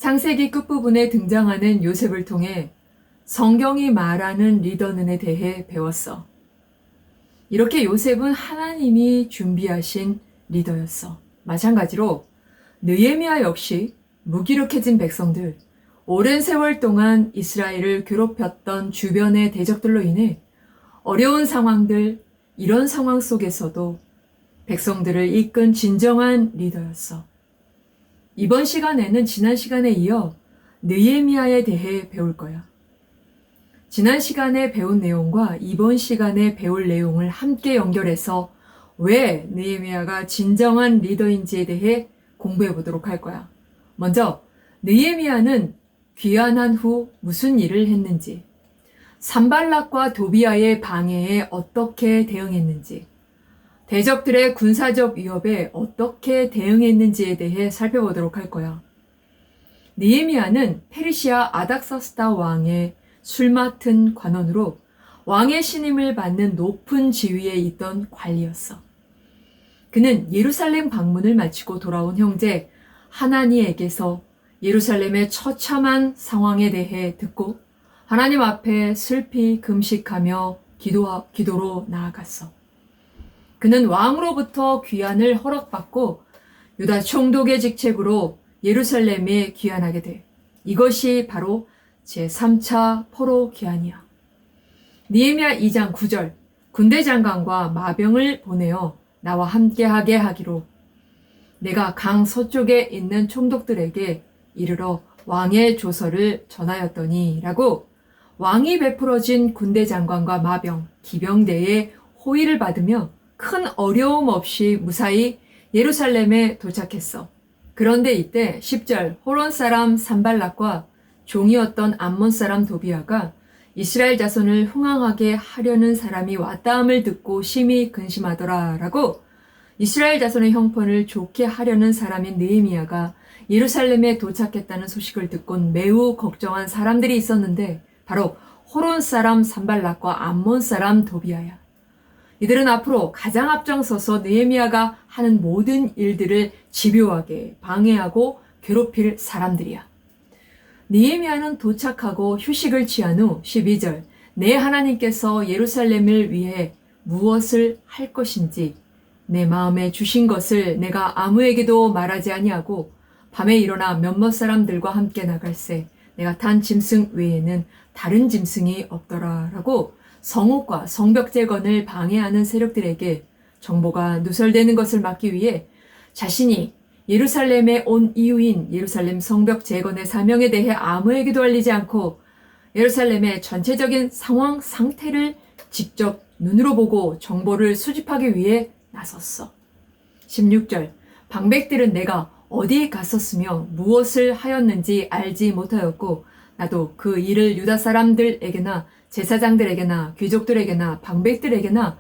창세기 끝부분에 등장하는 요셉을 통해 성경이 말하는 리더는에 대해 배웠어. 이렇게 요셉은 하나님이 준비하신 리더였어. 마찬가지로 느헤미야 역시 무기력해진 백성들, 오랜 세월 동안 이스라엘을 괴롭혔던 주변의 대적들로 인해 어려운 상황들, 이런 상황 속에서도 백성들을 이끈 진정한 리더였어. 이번 시간에는 지난 시간에 이어 느헤미야에 대해 배울 거야. 지난 시간에 배운 내용과 이번 시간에 배울 내용을 함께 연결해서 왜 느헤미야가 진정한 리더인지에 대해 공부해 보도록 할 거야. 먼저 느헤미야는 귀환한 후 무슨 일을 했는지, 산발락과 도비아의 방해에 어떻게 대응했는지, 대적들의 군사적 위협에 어떻게 대응했는지에 대해 살펴보도록 할 거야. 느헤미야는 페르시아 아닥사스다 왕의 술 맡은 관원으로 왕의 신임을 받는 높은 지위에 있던 관리였어. 그는 예루살렘 방문을 마치고 돌아온 형제 하나니에게서 예루살렘의 처참한 상황에 대해 듣고 하나님 앞에 슬피 금식하며 기도로 나아갔어. 그는 왕으로부터 귀환을 허락받고 유다 총독의 직책으로 예루살렘에 귀환하게 돼. 이것이 바로 제3차 포로 귀환이야. 느헤미야 2장 9절, 군대 장관과 마병을 보내어 나와 함께하게 하기로 내가 강 서쪽에 있는 총독들에게 이르러 왕의 조서를 전하였더니 라고 왕이 베풀어진 군대 장관과 마병, 기병대의 호의를 받으며 큰 어려움 없이 무사히 예루살렘에 도착했어. 그런데 이때 10절 호론 사람 산발락과 종이었던 암몬 사람 도비아가 이스라엘 자손을 흥황하게 하려는 사람이 왔다함을 듣고 심히 근심하더라 라고 이스라엘 자손의 형편을 좋게 하려는 사람인 느헤미야가 예루살렘에 도착했다는 소식을 듣곤 매우 걱정한 사람들이 있었는데 바로 호론 사람 산발락과 암몬 사람 도비아야. 이들은 앞으로 가장 앞장서서 느헤미야가 하는 모든 일들을 집요하게 방해하고 괴롭힐 사람들이야. 느헤미야는 도착하고 휴식을 취한 후 12절 내 하나님께서 예루살렘을 위해 무엇을 할 것인지 내 마음에 주신 것을 내가 아무에게도 말하지 아니하고 밤에 일어나 몇몇 사람들과 함께 나갈새 내가 탄 짐승 외에는 다른 짐승이 없더라 라고 성읍과 성벽 재건을 방해하는 세력들에게 정보가 누설되는 것을 막기 위해 자신이 예루살렘에 온 이유인 예루살렘 성벽 재건의 사명에 대해 아무에게도 알리지 않고 예루살렘의 전체적인 상황 상태를 직접 눈으로 보고 정보를 수집하기 위해 나섰어. 16절 방백들은 내가 어디에 갔었으며 무엇을 하였는지 알지 못하였고 나도 그 일을 유다 사람들에게나 제사장들에게나 귀족들에게나 방백들에게나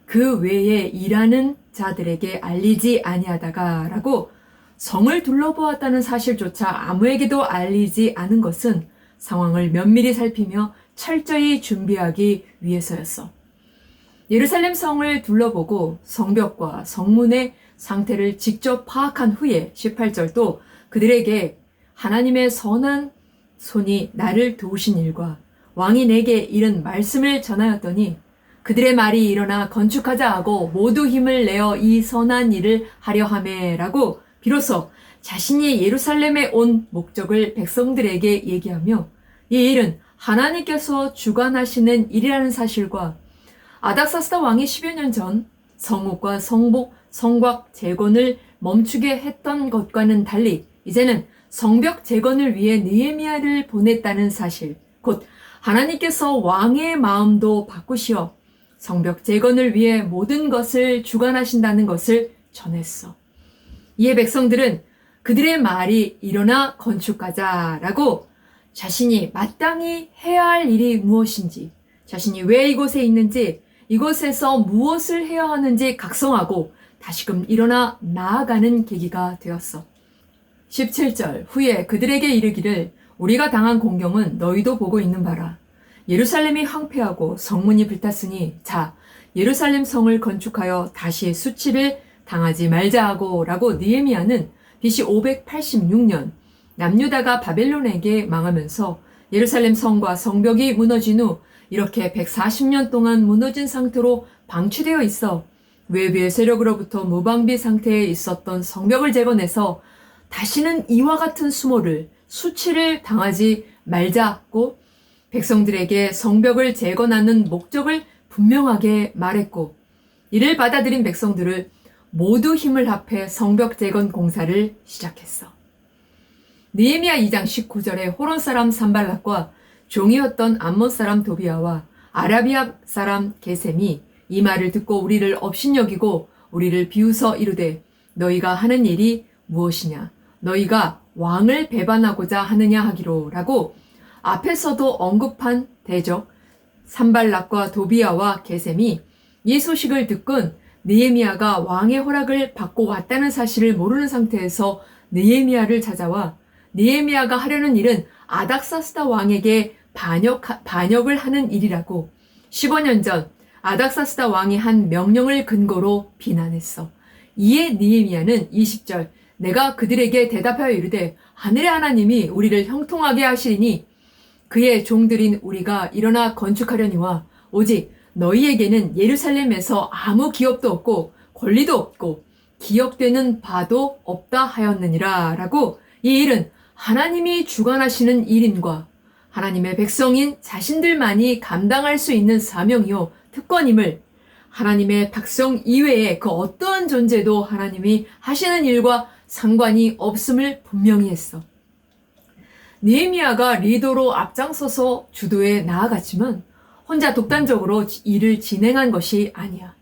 그 외에 일하는 자들에게 알리지 아니하다가 라고 성을 둘러보았다는 사실조차 아무에게도 알리지 않은 것은 상황을 면밀히 살피며 철저히 준비하기 위해서였어. 예루살렘 성을 둘러보고 성벽과 성문의 상태를 직접 파악한 후에 18절도 그들에게 하나님의 선한 손이 나를 도우신 일과 왕이 내게 이른 말씀을 전하였더니 그들의 말이 일어나 건축하자 하고 모두 힘을 내어 이 선한 일을 하려 하매라고 비로소 자신이 예루살렘에 온 목적을 백성들에게 얘기하며 이 일은 하나님께서 주관하시는 일이라는 사실과 아닥사스다 왕이 10여 년 전 성읍과 성곽 재건을 멈추게 했던 것과는 달리 이제는 성벽 재건을 위해 느헤미야를 보냈다는 사실, 곧 하나님께서 왕의 마음도 바꾸시어 성벽 재건을 위해 모든 것을 주관하신다는 것을 전했어. 이에 백성들은 그들의 말이 일어나 건축하자라고 자신이 마땅히 해야 할 일이 무엇인지, 자신이 왜 이곳에 있는지, 이곳에서 무엇을 해야 하는지 각성하고 다시금 일어나 나아가는 계기가 되었어. 17절 후에 그들에게 이르기를 우리가 당한 공경은 너희도 보고 있는 바라. 예루살렘이 황폐하고 성문이 불탔으니 자 예루살렘 성을 건축하여 다시 수치를 당하지 말자 하고 라고 느헤미야는 BC 586년 남유다가 바벨론에게 망하면서 예루살렘 성과 성벽이 무너진 후 이렇게 140년 동안 무너진 상태로 방치되어 있어 외부의 세력으로부터 무방비 상태에 있었던 성벽을 재건해서 다시는 이와 같은 수치를 당하지 말자고 백성들에게 성벽을 재건하는 목적을 분명하게 말했고, 이를 받아들인 백성들을 모두 힘을 합해 성벽 재건 공사를 시작했어. 느헤미야 2장 19절에 호론 사람 산발락과 종이었던 암몬 사람 도비아와 아라비아 사람 게셈이 이 말을 듣고 우리를 업신여기고 우리를 비웃어 이르되 너희가 하는 일이 무엇이냐? 너희가 왕을 배반하고자 하느냐 하기로 라고 앞에서도 언급한 대적 산발락과 도비아와 게셈이 이 소식을 듣곤 느헤미야가 왕의 허락을 받고 왔다는 사실을 모르는 상태에서 느헤미야를 찾아와 느헤미야가 하려는 일은 아닥사스다 왕에게 반역을 하는 일이라고 15년 전 아닥사스다 왕이 한 명령을 근거로 비난했어. 이에 느헤미야는 20절 내가 그들에게 대답하여 이르되 하늘의 하나님이 우리를 형통하게 하시리니 그의 종들인 우리가 일어나 건축하려니와 오직 너희에게는 예루살렘에서 아무 기업도 없고 권리도 없고 기억되는 바도 없다 하였느니라 라고 이 일은 하나님이 주관하시는 일임과 하나님의 백성인 자신들만이 감당할 수 있는 사명이요 특권임을 하나님의 백성 이외에 그 어떠한 존재도 하나님이 하시는 일과 상관이 없음을 분명히 했어. 느헤미야가 리더로 앞장서서 주도에 나아갔지만 혼자 독단적으로 일을 진행한 것이 아니야.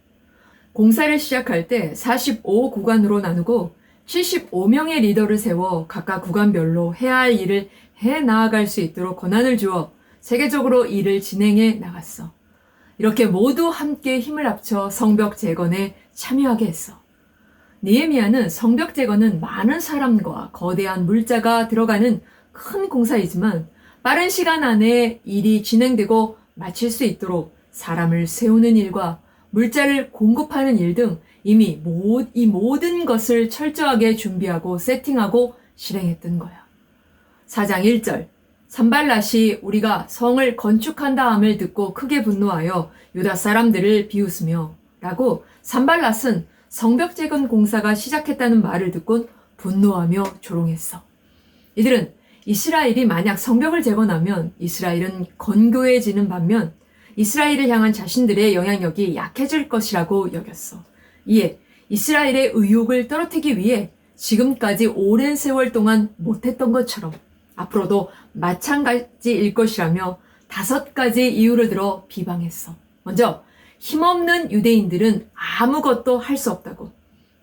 공사를 시작할 때 45구간으로 나누고 75명의 리더를 세워 각각 구간별로 해야 할 일을 해 나아갈 수 있도록 권한을 주어 세계적으로 일을 진행해 나갔어. 이렇게 모두 함께 힘을 합쳐 성벽 재건에 참여하게 했어. 느헤미야는 성벽 재건은 많은 사람과 거대한 물자가 들어가는 큰 공사이지만 빠른 시간 안에 일이 진행되고 마칠 수 있도록 사람을 세우는 일과 물자를 공급하는 일 등 이미 이 모든 것을 철저하게 준비하고 세팅하고 실행했던 거야. 4장 1절 산발랏이 우리가 성을 건축한다함을 듣고 크게 분노하여 유다 사람들을 비웃으며 라고 산발랏은 성벽 재건 공사가 시작했다는 말을 듣곤 분노하며 조롱했어. 이들은 이스라엘이 만약 성벽을 재건하면 이스라엘은 건교해지는 반면 이스라엘을 향한 자신들의 영향력이 약해질 것이라고 여겼어. 이에 이스라엘의 의욕을 떨어뜨리기 위해 지금까지 오랜 세월 동안 못했던 것처럼 앞으로도 마찬가지일 것이라며 5가지 이유를 들어 비방했어. 먼저 힘없는 유대인들은 아무것도 할 수 없다고.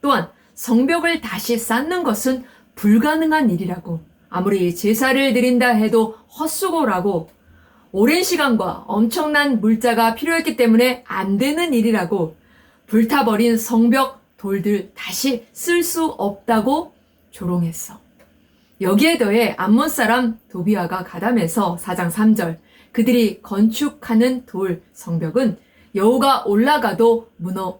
또한 성벽을 다시 쌓는 것은 불가능한 일이라고. 아무리 제사를 드린다 해도 헛수고라고. 오랜 시간과 엄청난 물자가 필요했기 때문에 안 되는 일이라고. 불타버린 성벽 돌들 다시 쓸 수 없다고 조롱했어. 여기에 더해 암몬 사람 도비아가 가담해서 4장 3절 그들이 건축하는 돌 성벽은 여호가 올라가도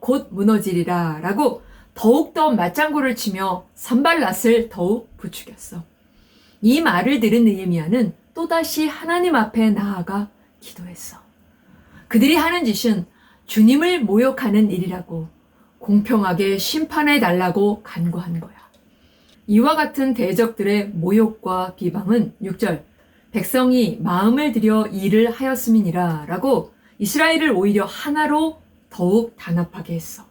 곧 무너지리라 라고 더욱더 맞장구를 치며 산발랏을 더욱 부추겼어. 이 말을 들은 느헤미야는 또다시 하나님 앞에 나아가 기도했어. 그들이 하는 짓은 주님을 모욕하는 일이라고 공평하게 심판해 달라고 간구한 거야. 이와 같은 대적들의 모욕과 비방은 6절 백성이 마음을 들여 일을 하였음이니라 라고 이스라엘을 오히려 하나로 더욱 단합하게 했어.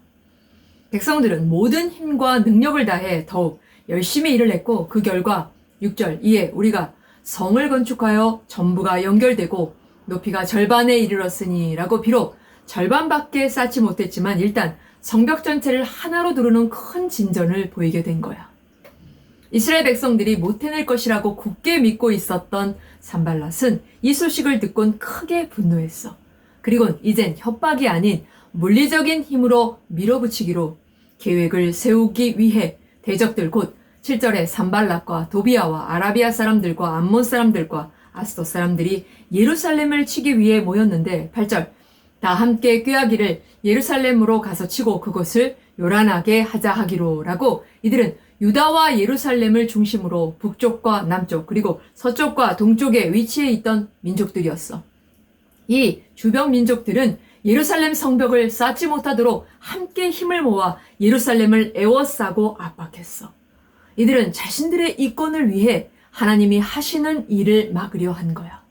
백성들은 모든 힘과 능력을 다해 더욱 열심히 일을 했고 그 결과 6절 이에 우리가 성을 건축하여 전부가 연결되고 높이가 절반에 이르렀으니 라고 비록 절반밖에 쌓지 못했지만 일단 성벽 전체를 하나로 두르는 큰 진전을 보이게 된 거야. 이스라엘 백성들이 못 해낼 것이라고 굳게 믿고 있었던 산발랏은 이 소식을 듣곤 크게 분노했어. 그리고 이젠 협박이 아닌 물리적인 힘으로 밀어붙이기로 계획을 세우기 위해 대적들 곧 7절에 산발랏과 도비아와 아라비아 사람들과 암몬 사람들과 아스돗 사람들이 예루살렘을 치기 위해 모였는데 8절 다 함께 꾀하기를 예루살렘으로 가서 치고 그곳을 요란하게 하자 하기로 라고 이들은 유다와 예루살렘을 중심으로 북쪽과 남쪽 그리고 서쪽과 동쪽에 위치해 있던 민족들이었어. 이 주변 민족들은 예루살렘 성벽을 쌓지 못하도록 함께 힘을 모아 예루살렘을 에워싸고 압박했어. 이들은 자신들의 이권을 위해 하나님이 하시는 일을 막으려 한 거야.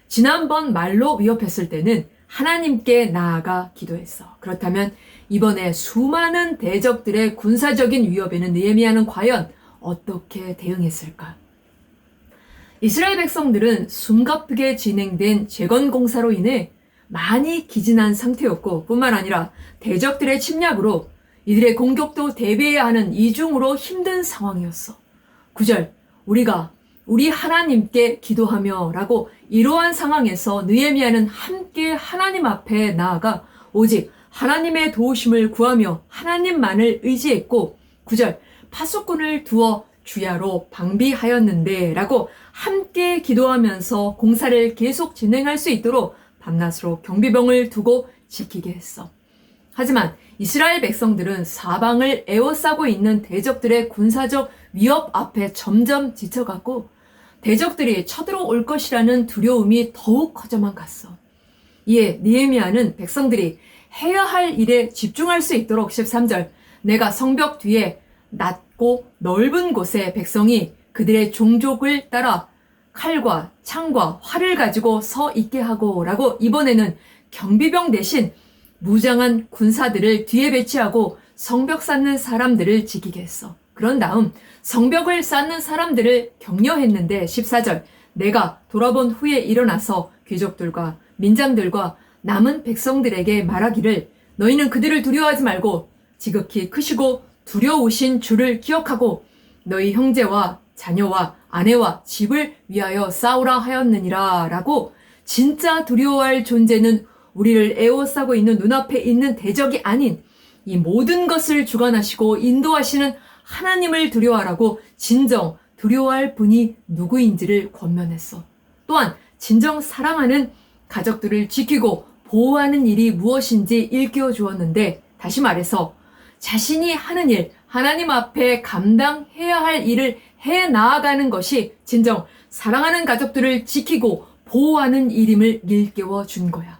지난번 말로 위협했을 때는 하나님께 나아가 기도했어. 그렇다면 이번에 수많은 대적들의 군사적인 위협에는 느헤미야는 과연 어떻게 대응했을까? 이스라엘 백성들은 숨가쁘게 진행된 재건 공사로 인해 많이 기진한 상태였고 뿐만 아니라 대적들의 침략으로 이들의 공격도 대비해야 하는 이중으로 힘든 상황이었어. 9절 우리 하나님께 기도하며 라고 이러한 상황에서 느헤미야는 함께 하나님 앞에 나아가 오직 하나님의 도우심을 구하며 하나님만을 의지했고 9절 파수꾼을 두어 주야로 방비하였는데 라고 함께 기도하면서 공사를 계속 진행할 수 있도록 밤낮으로 경비병을 두고 지키게 했어. 하지만 이스라엘 백성들은 사방을 에워싸고 있는 대적들의 군사적 위협 앞에 점점 지쳐갔고 대적들이 쳐들어올 것이라는 두려움이 더욱 커져만 갔어. 이에 느헤미야는 백성들이 해야 할 일에 집중할 수 있도록 13절 내가 성벽 뒤에 낮고 넓은 곳에 백성이 그들의 종족을 따라 칼과 창과 활을 가지고 서 있게 하고 라고 이번에는 경비병 대신 무장한 군사들을 뒤에 배치하고 성벽 쌓는 사람들을 지키게 했어. 그런 다음 성벽을 쌓는 사람들을 격려했는데 14절 내가 돌아본 후에 일어나서 귀족들과 민장들과 남은 백성들에게 말하기를 너희는 그들을 두려워하지 말고 지극히 크시고 두려우신 주를 기억하고 너희 형제와 자녀와 아내와 집을 위하여 싸우라 하였느니라 라고 진짜 두려워할 존재는 우리를 에워싸고 있는 눈앞에 있는 대적이 아닌 이 모든 것을 주관하시고 인도하시는 하나님을 두려워하라고 진정 두려워할 분이 누구인지를 권면했어. 또한 진정 사랑하는 가족들을 지키고 보호하는 일이 무엇인지 일깨워 주었는데 다시 말해서 자신이 하는 일, 하나님 앞에 감당해야 할 일을 해 나아가는 것이 진정 사랑하는 가족들을 지키고 보호하는 일임을 일깨워 준 거야.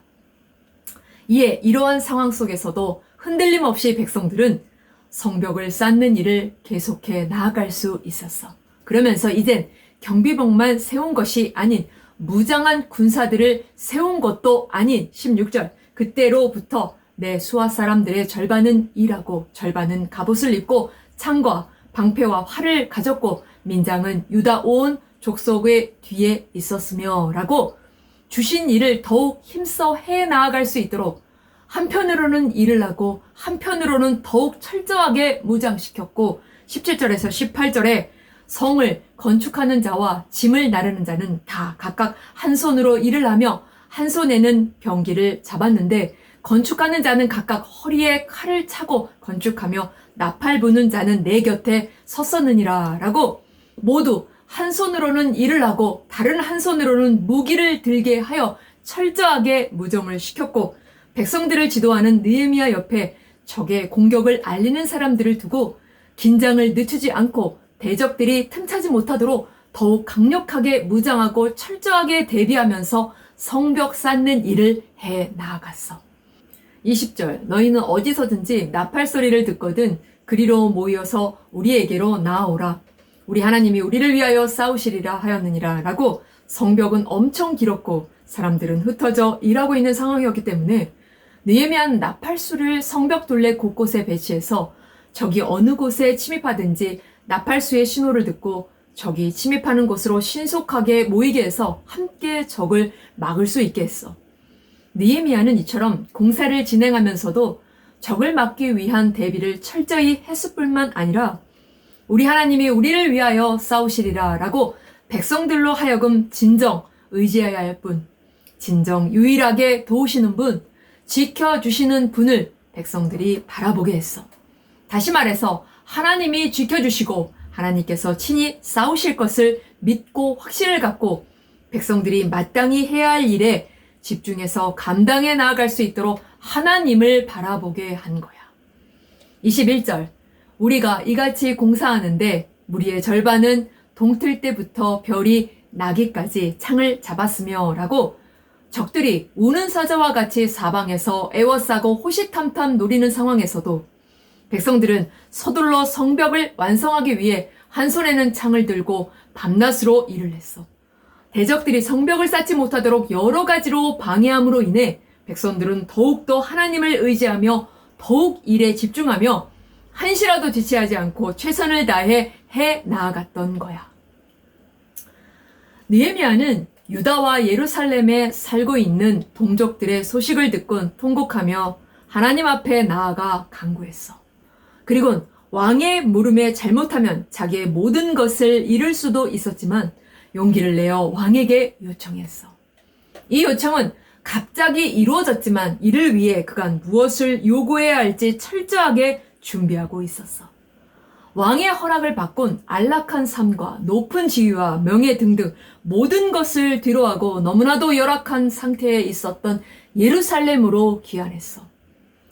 이에 이러한 상황 속에서도 흔들림 없이 백성들은 성벽을 쌓는 일을 계속해 나아갈 수 있었어. 그러면서 이젠 경비병만 세운 것이 아닌 무장한 군사들을 세운 것도 아닌 16절 그때로부터 내 수하 사람들의 절반은 일하고 절반은 갑옷을 입고 창과 방패와 활을 가졌고 민장은 유다 온 족속의 뒤에 있었으며 라고 주신 일을 더욱 힘써 해 나아갈 수 있도록 한편으로는 일을 하고 한편으로는 더욱 철저하게 무장시켰고 17절에서 18절에 성을 건축하는 자와 짐을 나르는 자는 다 각각 한 손으로 일을 하며 한 손에는 병기를 잡았는데 건축하는 자는 각각 허리에 칼을 차고 건축하며 나팔 부는 자는 내 곁에 섰었느니라 라고 모두 한 손으로는 일을 하고 다른 한 손으로는 무기를 들게 하여 철저하게 무정을 시켰고 백성들을 지도하는 느헤미야 옆에 적의 공격을 알리는 사람들을 두고 긴장을 늦추지 않고 대적들이 틈차지 못하도록 더욱 강력하게 무장하고 철저하게 대비하면서 성벽 쌓는 일을 해 나아갔어. 20절 너희는 어디서든지 나팔 소리를 듣거든 그리로 모여서 우리에게로 나아오라. 우리 하나님이 우리를 위하여 싸우시리라 하였느니라 라고 성벽은 엄청 길었고 사람들은 흩어져 일하고 있는 상황이었기 때문에 느헤미야는 나팔수를 성벽 둘레 곳곳에 배치해서 적이 어느 곳에 침입하든지 나팔수의 신호를 듣고 적이 침입하는 곳으로 신속하게 모이게 해서 함께 적을 막을 수 있게 했어. 느헤미야는 이처럼 공사를 진행하면서도 적을 막기 위한 대비를 철저히 했을 뿐만 아니라 우리 하나님이 우리를 위하여 싸우시리라 라고 백성들로 하여금 진정 의지해야 할 분, 진정 유일하게 도우시는 분, 지켜주시는 분을 백성들이 바라보게 했어. 다시 말해서 하나님이 지켜주시고 하나님께서 친히 싸우실 것을 믿고 확신을 갖고 백성들이 마땅히 해야 할 일에 집중해서 감당해 나아갈 수 있도록 하나님을 바라보게 한 거야. 21절 우리가 이같이 공사하는데 무리의 절반은 동틀 때부터 별이 나기까지 창을 잡았으며 라고 적들이 우는 사자와 같이 사방에서 애워싸고 호시탐탐 노리는 상황에서도 백성들은 서둘러 성벽을 완성하기 위해 한 손에는 창을 들고 밤낮으로 일을 했어. 대적들이 성벽을 쌓지 못하도록 여러 가지로 방해함으로 인해 백성들은 더욱더 하나님을 의지하며 더욱 일에 집중하며 한시라도 지체하지 않고 최선을 다해 해 나아갔던 거야. 느헤미야는 유다와 예루살렘에 살고 있는 동족들의 소식을 듣곤 통곡하며 하나님 앞에 나아가 간구했어. 그리곤 왕의 물음에 잘못하면 자기의 모든 것을 잃을 수도 있었지만 용기를 내어 왕에게 요청했어. 이 요청은 갑자기 이루어졌지만 이를 위해 그간 무엇을 요구해야 할지 철저하게 준비하고 있었어. 왕의 허락을 받곤 안락한 삶과 높은 지위와 명예 등등 모든 것을 뒤로하고 너무나도 열악한 상태에 있었던 예루살렘으로 귀환했어.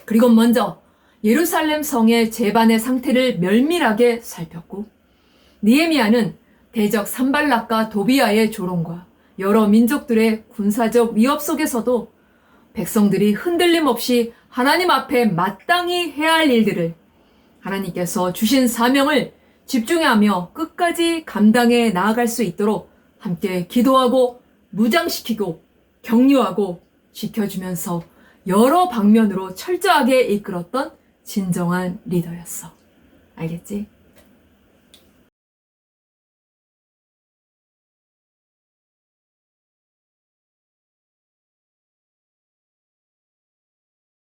그리고 먼저 예루살렘 성의 제반의 상태를 면밀하게 살폈고 느헤미야는 대적 산발락과 도비아의 조롱과 여러 민족들의 군사적 위협 속에서도 백성들이 흔들림 없이 하나님 앞에 마땅히 해야 할 일들을 하나님께서 주신 사명을 집중하며 끝까지 감당해 나아갈 수 있도록 함께 기도하고 무장시키고 격려하고 지켜주면서 여러 방면으로 철저하게 이끌었던 진정한 리더였어. 알겠지?